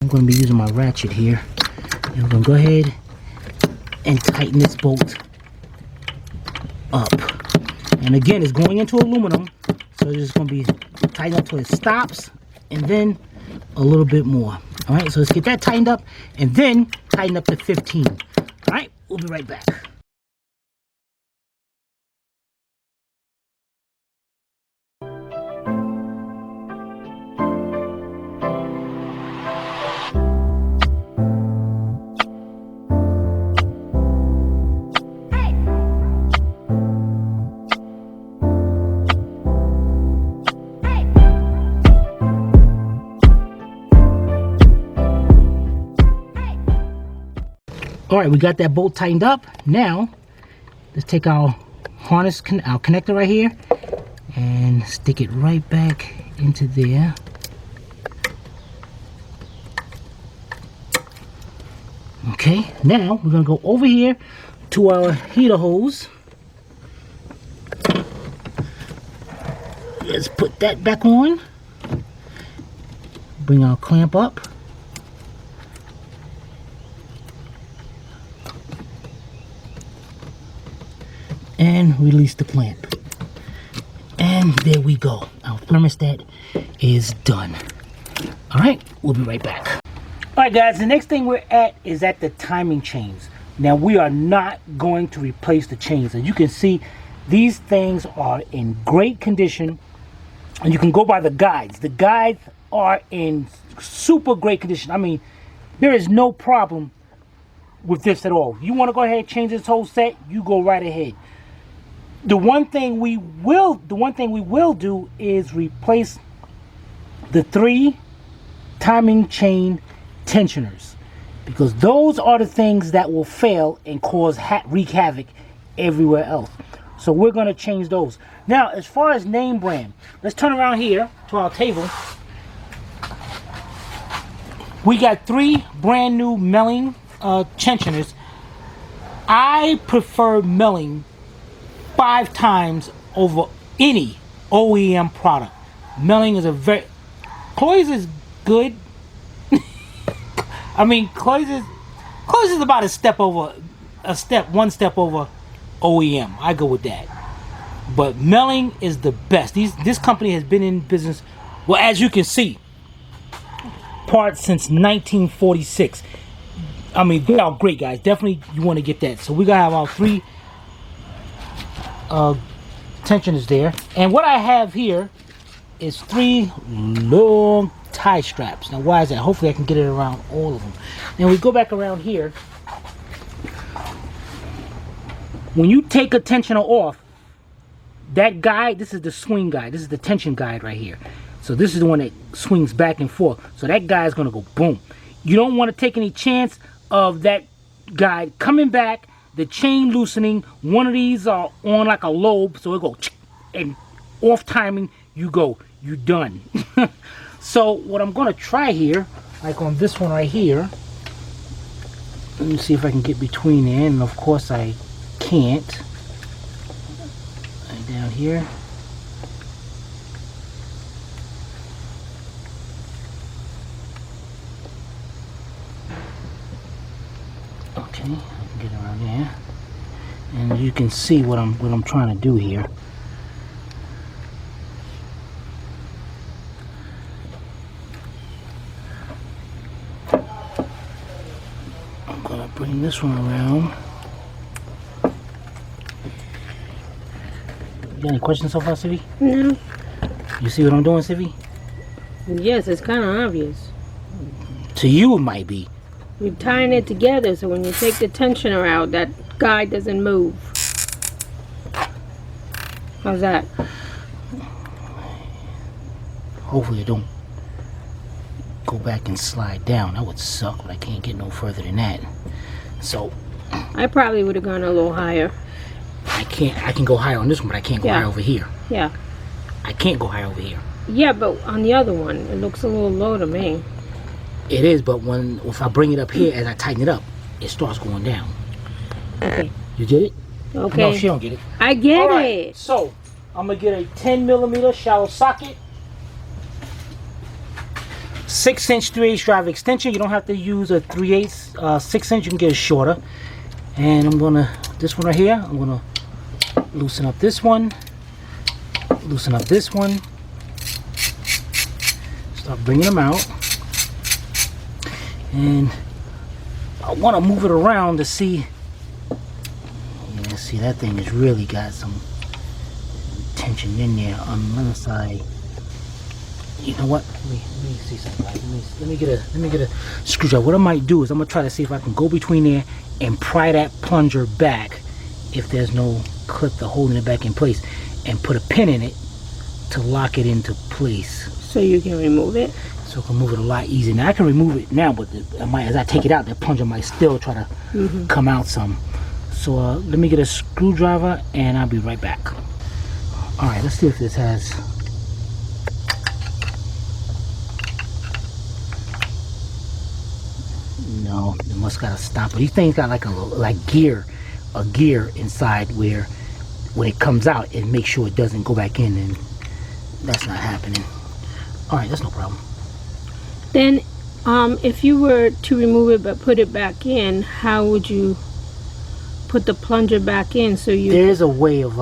I'm going to be using my ratchet here. And we're going to go ahead and tighten this bolt up. And again, it's going into aluminum. So it's just going to be tightened up till it stops. And then a little bit more. Alright, so let's get that tightened up. And then tighten up to 15. Alright, we'll be right back. All right, we got that bolt tightened up. Now, let's take our harness, our connector right here, and stick it right back into there. Okay, now we're gonna go over here to our heater hose. Let's put that back on. Bring our clamp up. And release the clamp. And there we go. Our thermostat is done. All right, we'll be right back. All right, guys, the next thing we're at is at the timing chains. Now, we are not going to replace the chains. As you can see, these things are in great condition. And you can go by the guides. The guides are in super great condition. I mean, there is no problem with this at all. You want to go ahead and change this whole set, you go right ahead. The one thing we will do is replace the 3 timing chain tensioners, because those are the things that will fail and cause wreak havoc everywhere else. So we're going to change those. Now, as far as name brand, let's turn around here to our table. We got 3 brand new Melling tensioners. I prefer Melling 5 times over any OEM product. Melling is a very... Cloy's is good. I mean, Cloy's is about one step over OEM. I go with that. But Melling is the best. This company has been in business, well, as you can see, parts since 1946. I mean, they are great, guys. Definitely you want to get that. So we gotta have our 3 tensioners there, and what I have here is 3 long tie straps. Now, why is that? Hopefully I can get it around all of them. Then we go back around here. When you take a tensioner off, that guide, this is the swing guide, this is the tension guide right here. So this is the one that swings back and forth. So that guide is going to go boom. You don't want to take any chance of that guide coming back, the chain loosening. One of these are on like a lobe, so it go and off timing, you done. So what I'm gonna try here, like on this one right here, let me see if I can get between there, and of course I can't. Right down here. Okay, I can get around there, and you can see what I'm trying to do here. I'm gonna bring this one around. You got any questions so far, Sivi? No. You see what I'm doing, Sivi? Yes, it's kind of obvious. To you, it might be. You're tying it together, so when you take the tensioner out, that guide doesn't move. How's that? Hopefully it don't go back and slide down. That would suck, but I can't get no further than that. So I probably would have gone a little higher. I can go higher on this one, but I can't go higher over here. Yeah. I can't go higher over here. Yeah, but on the other one, it looks a little low to me. It is, but if I bring it up here as I tighten it up, it starts going down. Okay. You get it? Okay. No, she don't get it. I get it. So I'm gonna get a 10mm shallow socket. 6-inch 3/8 drive extension. You don't have to use a 3/8 6-inch. You can get a shorter. And I'm gonna, this one right here, I'm gonna loosen up this one, loosen up this one, start bringing them out. And I want to move it around to see. Yeah, see, that thing has really got some tension in there on the other side. You know what? Let me see something. Let me get a screwdriver. What I might do is I'm gonna try to see if I can go between there and pry that plunger back if there's no clip to holding it back in place, and put a pin in it to lock it into place. So you can remove it? So I can move it a lot easier. Now I can remove it now, but as I take it out, the plunger might still try to come out some. So let me get a screwdriver and I'll be right back. Alright, let's see if this has... No, it must got a stopper. These things got like a gear inside where when it comes out, it makes sure it doesn't go back in, and that's not happening. Alright, that's no problem. Then if you were to remove it but put it back in, how would you put the plunger back in? So you... There's a way of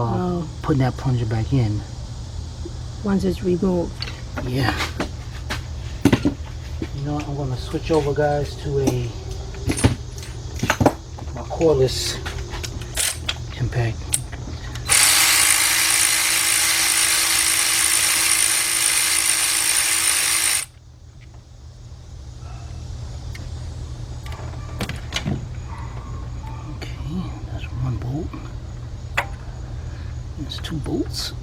putting that plunger back in. Once it's removed. Yeah. You know what, I'm going to switch over, guys, to my cordless impact. Okay, that's one bolt. There's 2 bolts.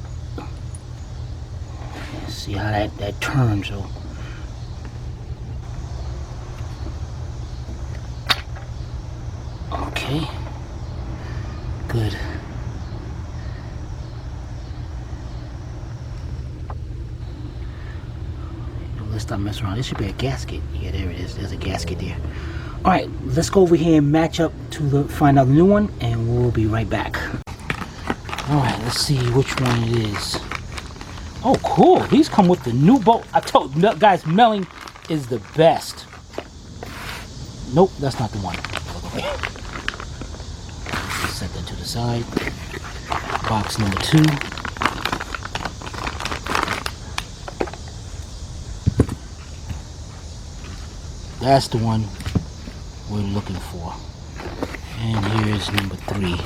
See how that turns, so. Okay, good. Let's stop messing around. This should be a gasket. Yeah, there it is. There's a gasket there. All right, let's go over here and match up to find out the new one, and we'll be right back. All right, let's see which one it is. Oh, cool. These come with the new bolt. I told you guys, milling is the best. Nope, that's not the one. Set that to the side. Box number 2. That's the one we're looking for. And here's number 3.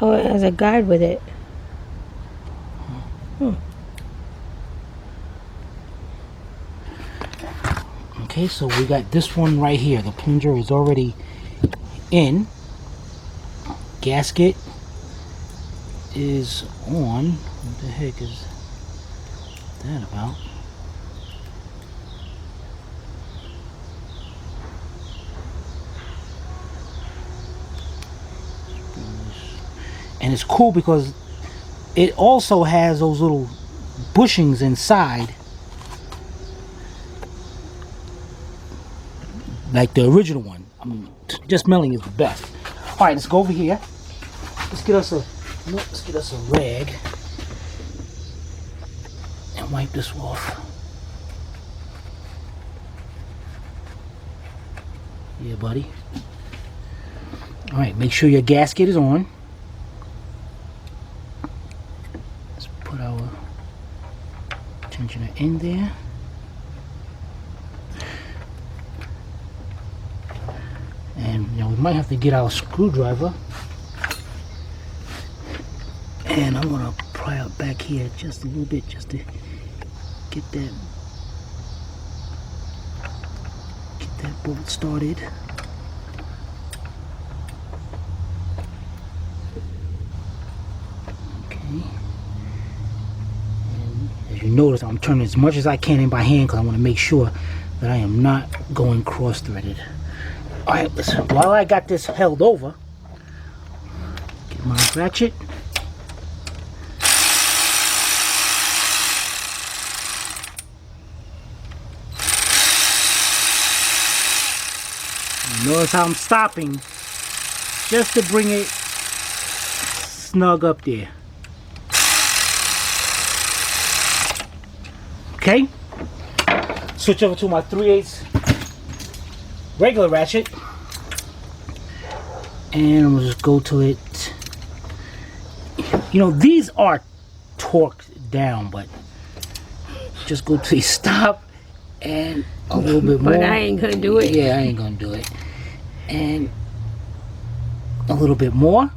Oh, it has a guide with it. Okay, so we got this one right here. The plunger is already in. Gasket is on. What the heck is that about? And it's cool because it also has those little bushings inside, like the original one. I mean, just milling is the best. All right, let's go over here. Let's get us a rag and wipe this off. Yeah, buddy. All right, make sure your gasket is on. Let's put our tensioner in there. And you know, we might have to get our screwdriver. And I'm gonna pry out back here just a little bit just to get that bolt started. Okay. And as you notice, I'm turning as much as I can in by hand because I want to make sure that I am not going cross-threaded. All right, listen, while I got this held over, get my ratchet. Notice how I'm stopping just to bring it snug up there. Okay. Switch over to my 3/8 regular ratchet. And I'm gonna just go to it. You know, these are torqued down, but just go to a stop and a little bit more. But I ain't gonna do it. Yeah, I ain't gonna do it. And a little bit more.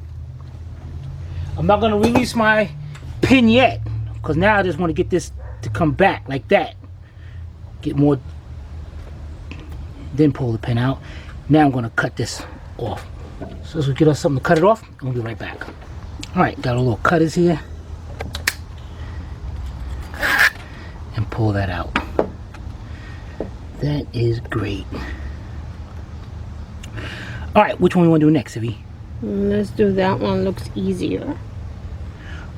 I'm not gonna release my pin yet, because now I just want to get this to come back like that. Get more, then pull the pin out. Now I'm gonna cut this off. So let's get us something to cut it off, and we'll be right back. All right, got a little cutters here. And pull that out. That is great. All right, which one we want to do next, Ivy? Let's do that one. Looks easier.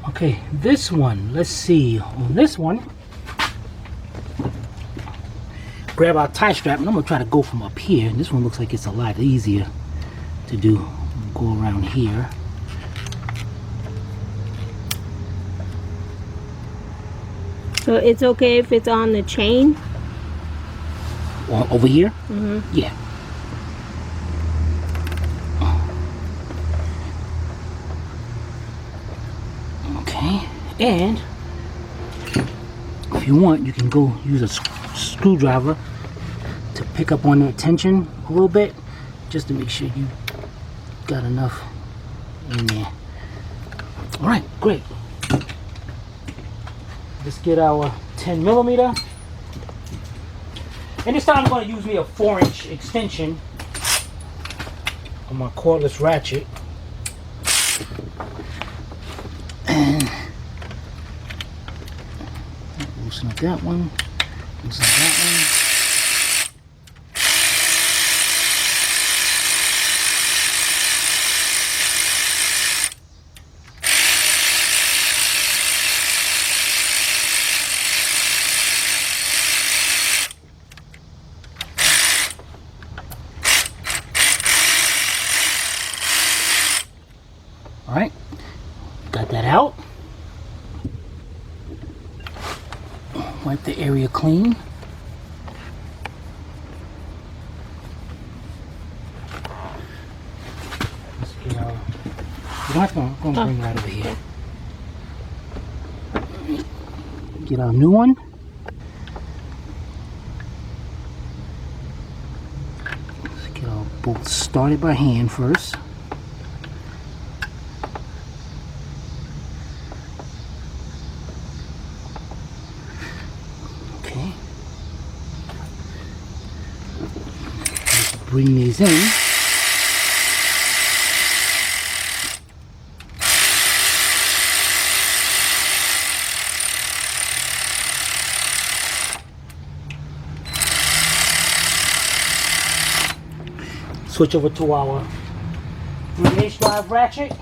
Okay, this one. Let's see. On this one, grab our tie strap, and I'm gonna try to go from up here. This one looks like it's a lot easier to do. Go around here. So it's okay if it's on the chain? Over here? Mm-hmm. Yeah. Okay, and if you want, you can go use a screwdriver to pick up on that tension a little bit, just to make sure you got enough in there. All right, great. Let's get our 10mm. And this time I'm going to use me a 4-inch extension on my cordless ratchet. And loosen up that one. Loosen up that one. All right, got that out. Wipe the area clean. Let's get our, you don't have to, I'm going to bring it right over here. Get our new one. Let's get our bolts started by hand first. Bring these in. Switch over to our 3/8 drive ratchet.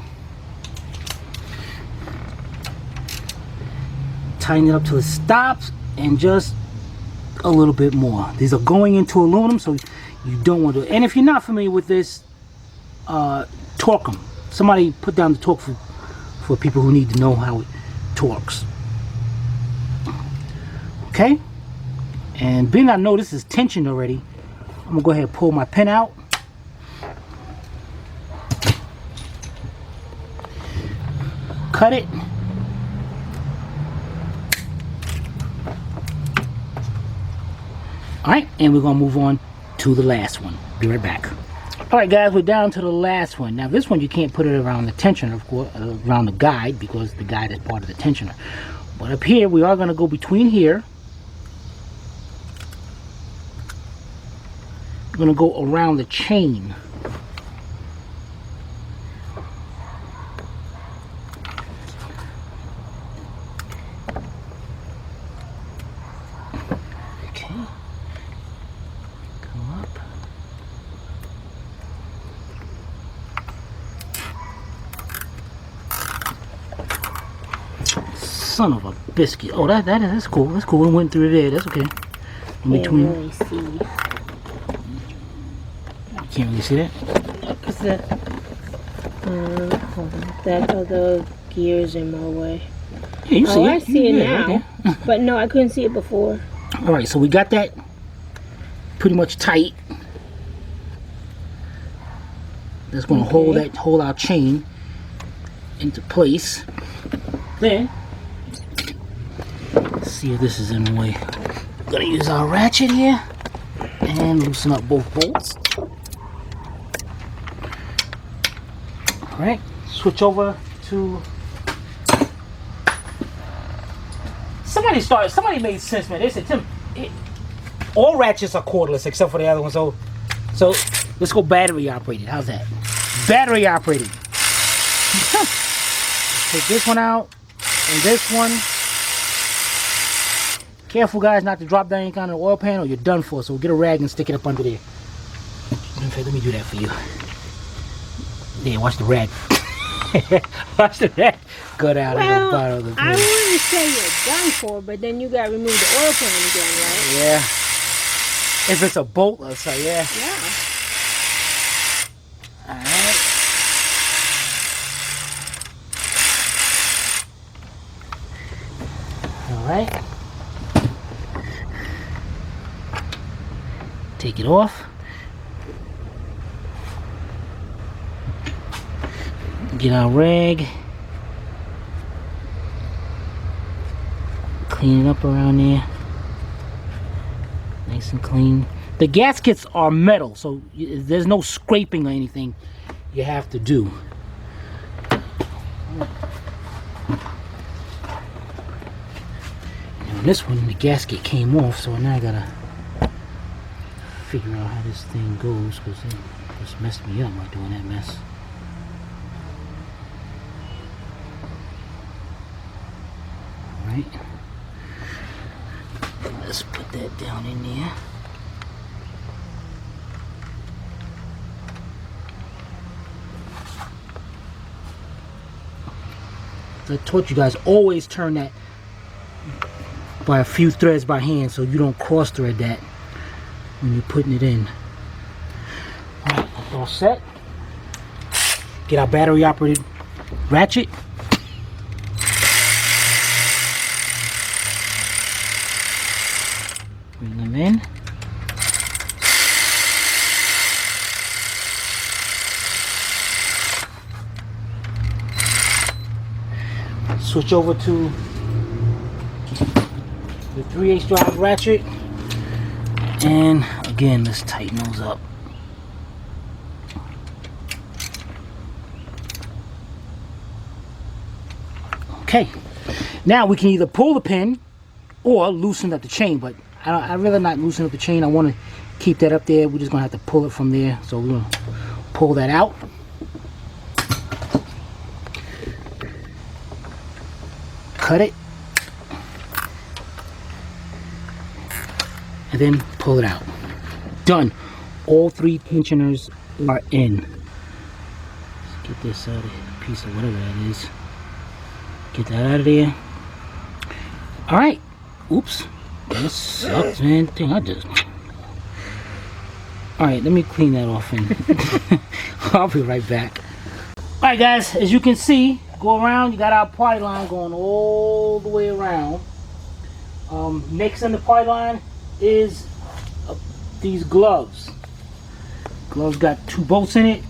Tighten it up till it stops, and just a little bit more. These are going into aluminum, so you don't want to. And if you're not familiar with this, torque them. Somebody put down the torque for people who need to know how it torques. Okay? And being I know this is tensioned already, I'm gonna go ahead and pull my pin out. Cut it. Alright, and we're gonna move on to the last one. Be right back. Alright guys, we're down to the last one. Now this one you can't put it around the tensioner, of course, around the guide, because the guide is part of the tensioner. But up here, we are going to go between here. We're going to go around the chain. Son of a biscuit. Oh, that's cool. That's cool. It went through there. That's okay. In between. Can't really see. You can't really see that? Because hold on. That other gear's in my way. Yeah, you see it. I see it Yeah, now. right But no, I couldn't see it before. All right, so we got that pretty much tight. That's going to hold our chain into place. Then, let's see if this is in the way. We're going to use our ratchet here and loosen up both bolts. All right, switch over to. Somebody made sense, man. They said, Tim, all ratchets are cordless except for the other one. So let's go battery operated. How's that? Battery operated. Take this one out and this one. Careful, guys, not to drop down any kind of oil pan or you're done for. So get a rag and stick it up under there. In fact, let me do that for you. There, watch the rag. Watch the rag go down at the bottom of the I wouldn't say you're done for, but then you gotta remove the oil pan again, right? Yeah. If it's a bolt, let's say, yeah. Yeah. Alright. Alright. Take it off. Get our rag. Clean it up around there. Nice and clean. The gaskets are metal, so there's no scraping or anything you have to do. Now this one, the gasket came off, so now I gotta figure out how this thing goes, because it just messed me up by doing that mess. Alright. Let's put that down in there. I taught you guys, always turn that by a few threads by hand so you don't cross thread that when you're putting it in. Alright, that's all set. Get our battery operated ratchet. Bring them in. Switch over to the 3/8 drive ratchet, and again, let's tighten those up. Okay, now we can either pull the pin or loosen up the chain, but I'd rather not loosen up the chain. I want to keep that up there. We're just gonna have to pull it from there, so we're gonna pull that out. Cut it, and then pull it out. Done. All three tensioners are in. Let's get this out of the piece of whatever that is. Get that out of there. All right. Oops. That sucks, man. Thing I just. All right. Let me clean that off, and I'll be right back. All right, guys. As you can see, go around. You got our party line going all the way around. Next in the party line is these gloves. Gloves got 2 bolts in it.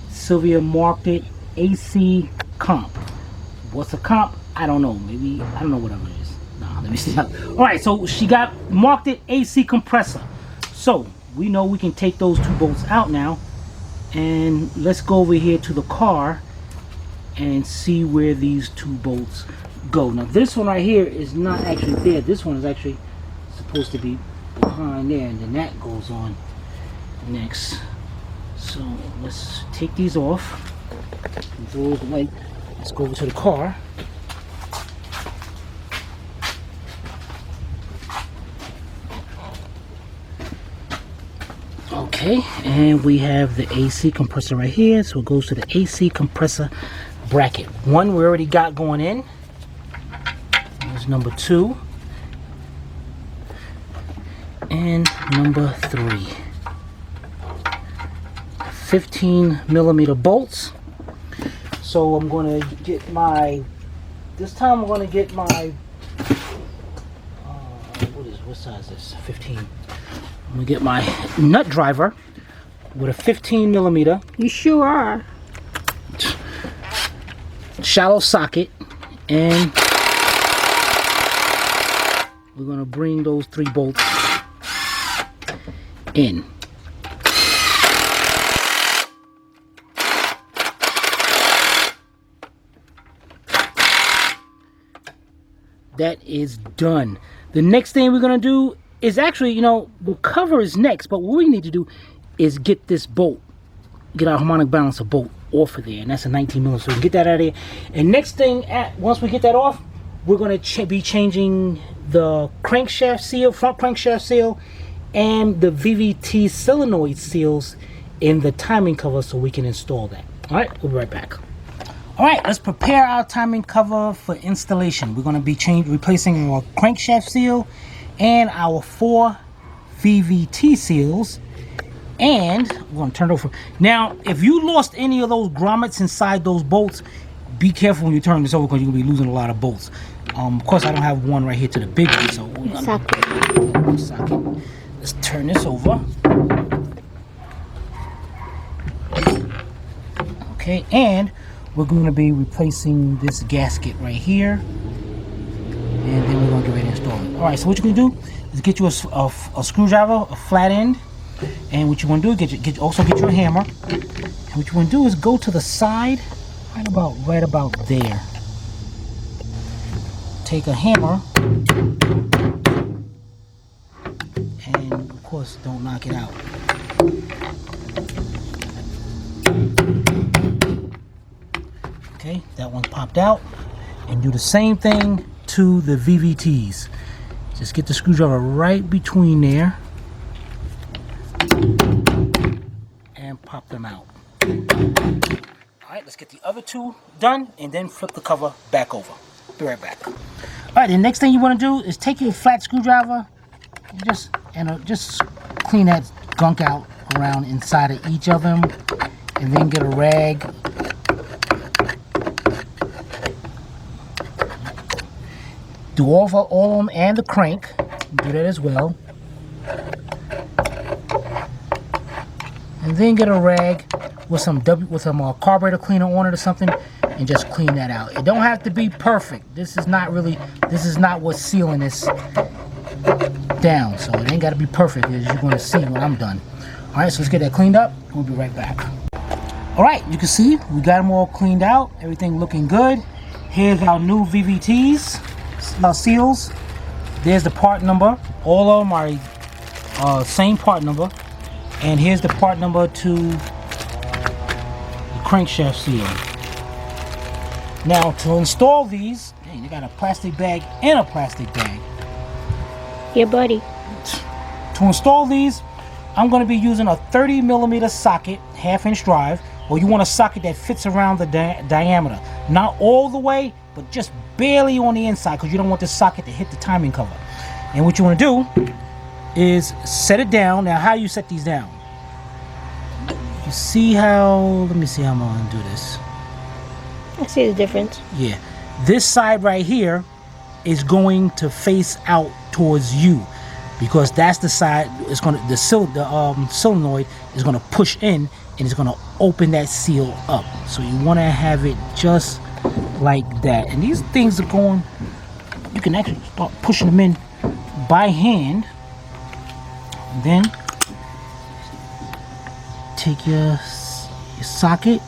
Sylvia marked it AC comp. What's a comp? I don't know. Maybe, I don't know whatever it is. Nah, let me see. Alright, so she got marked it AC compressor. So we know we can take those 2 bolts out now. And let's go over here to the car and see where these 2 bolts go. Now this one right here is not actually there. This one is actually supposed to be behind there, and then that goes on next. So let's take these off. Throw those away. Let's go over to the car. Okay, and we have the AC compressor right here, so it goes to the AC compressor bracket. One we already got going in. There's number 2. And number 3. 15mm bolts. So I'm going to get this this time I'm going to get my, what size is this? 15. I'm going to get my nut driver with a 15 millimeter. You sure are. Shallow socket, and we're going to bring those 3 bolts in. That is done. The next thing we're going to do is actually, you know, the cover is next, but what we need to do is get this bolt, get our harmonic balancer bolt off of there, and that's a 19 millimeter, so we can get that out of there. And next thing, once we get that off, we're going to be changing the crankshaft seal, front crankshaft seal, and the VVT solenoid seals in the timing cover so we can install that. All right, we'll be right back. All right, let's prepare our timing cover for installation. We're going to be replacing our crankshaft seal and our 4 VVT seals. And we're going to turn it over. Now, if you lost any of those grommets inside those bolts, be careful when you turn this over because you're going to be losing a lot of bolts. Of course, I don't have one right here to the big one, so we're gonna socket. Let's turn this over. Okay, and we're going to be replacing this gasket right here, and then we're going to get ready to install it. All right, so what you're going to do is get you a screwdriver, a flat end, and what you want to do is also get your hammer. And what you want to do is go to the side, right about there. Take a hammer, and of course, don't knock it out. Okay, that one popped out. And do the same thing to the VVTs. Just get the screwdriver right between there and pop them out. Alright, let's get the other 2 done and then flip the cover back over. Be right back. Alright, the next thing you want to do is take your flat screwdriver and just clean that gunk out around inside of each of them, and then get a rag. Do all of them and the crank. Do that as well. And then get a rag with some carburetor cleaner on it or something, and just clean that out. It don't have to be perfect. This is not what's sealing this down. So it ain't got to be perfect, as you're going to see when I'm done. All right, so let's get that cleaned up. We'll be right back. All right, you can see we got them all cleaned out. Everything looking good. Here's our new VVTs. Seals. There's the part number. All of them are same part number. And here's the part number to the crankshaft seal. Now to install these, you got a plastic bag and a plastic bag. Yeah, buddy. To install these, I'm going to be using a 30 millimeter socket, 1/2 inch drive, or you want a socket that fits around the diameter. Not all the way, but just barely on the inside, because you don't want this socket to hit the timing cover. And what you want to do is set it down. Now, how do you set these down? You see how, let me see how I'm going to do this. I see the difference. Yeah. This side right here is going to face out towards you, because that's the side it's going to, the solenoid is going to push in and it's going to open that seal up. So you want to have it just like that. And these things are going, you can actually start pushing them in by hand. And then take your socket,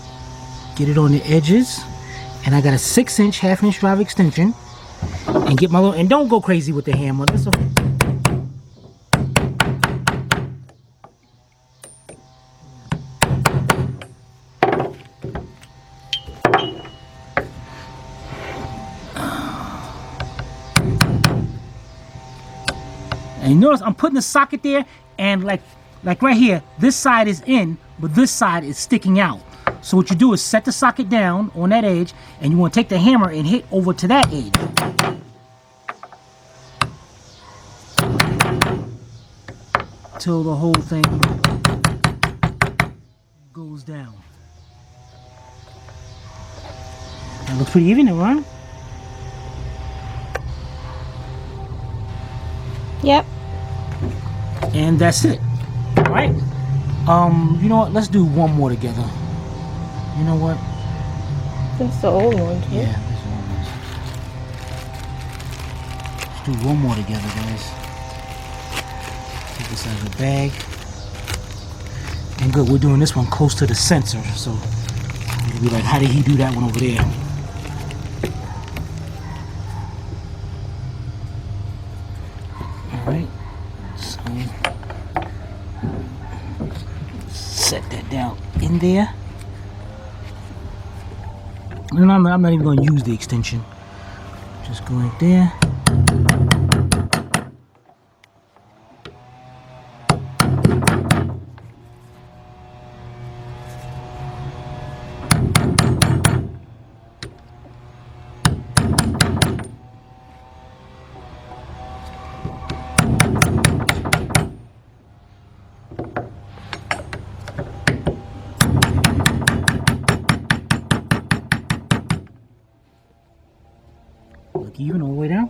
get it on the edges, and I got a 6-inch 1/2 inch drive extension, and get my little, and don't go crazy with the hammer. That's okay. And you notice I'm putting the socket there, and like right here, this side is in, but this side is sticking out. So what you do is set the socket down on that edge, and you want to take the hammer and hit over to that edge. Till the whole thing goes down. That looks pretty even, right? Yep. And that's it. All right. You know what? Let's do one more together. You know what? That's the old one, too. Yeah, that's the old ones. Let's do one more together, guys. Take this out of the bag. And good, we're doing this one close to the sensor, so you'll be like, how did he do that one over there? Alright, so set that down in there. And I'm not even going to use the extension. Just go right there. Look even all the way down.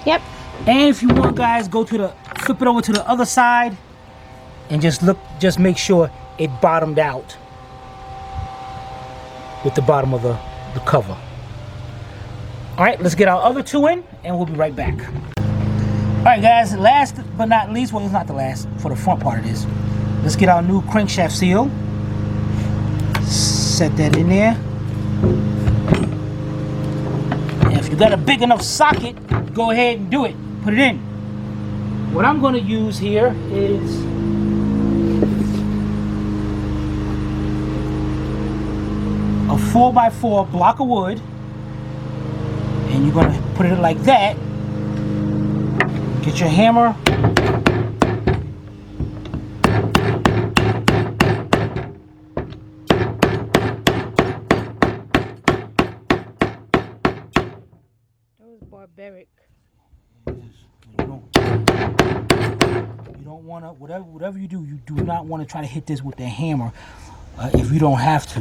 Yep. And if you want, guys, flip it over to the other side and just make sure it bottomed out with the bottom of the cover. All right, let's get our other two in and we'll be right back. All right, guys, last but not least, well, it's not the last, for the front part of this. Let's get our new crankshaft seal. Set that in there. And if you got a big enough socket, go ahead and do it. Put it in. What I'm going to use here is a 4x4 block of wood. And you're going to put it like that. Get your hammer. Barbaric. You don't want to, whatever you do not want to try to hit this with the hammer if you don't have to.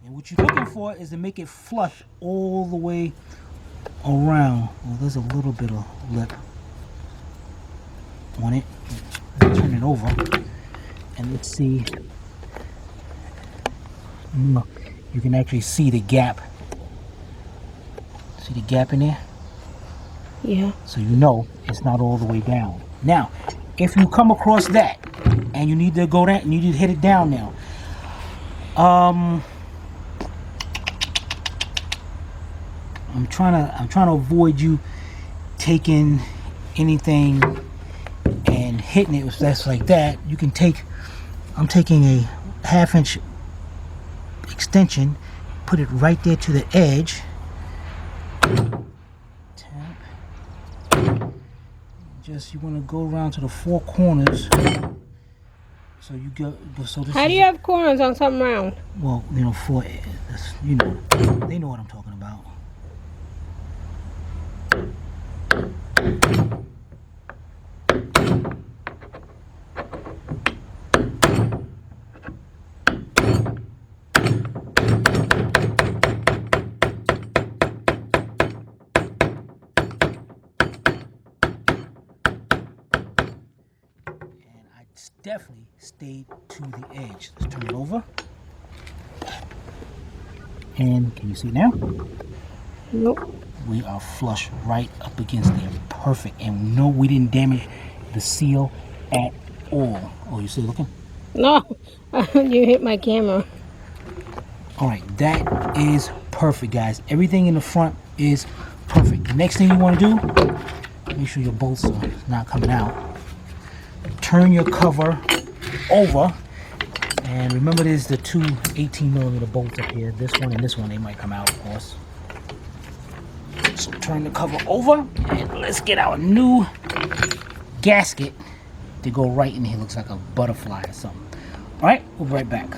And what you're looking for is to make it flush all the way around. Well, there's a little bit of lip on it. Turn it over and let's see. You can actually see the gap. See the gap in there? Yeah. So you know it's not all the way down. Now, if you come across that and you need to go down, and you need to hit it down now. I'm trying to avoid you taking anything and hitting it. If that's like that, you can take. I'm taking a 1/2 inch extension, put it right there to the edge. Tap. Just you want to go around to the 4 corners. So you go. So this. How do you have corners on something round? Well, you know, they know what I'm talking about. Definitely stay to the edge. Let's turn it over. And can you see now? Nope. We are flush right up against there. Perfect. And no, we didn't damage the seal at all. Oh, you still looking? No. You hit my camera. All right, that is perfect, guys. Everything in the front is perfect. The next thing you want to do, make sure your bolts are not coming out. Turn your cover over, and remember there's the 2 18mm bolts up here. This one and this one, they might come out, of course. So turn the cover over, and let's get our new gasket to go right in here. Looks like a butterfly or something. All right, we'll be right back.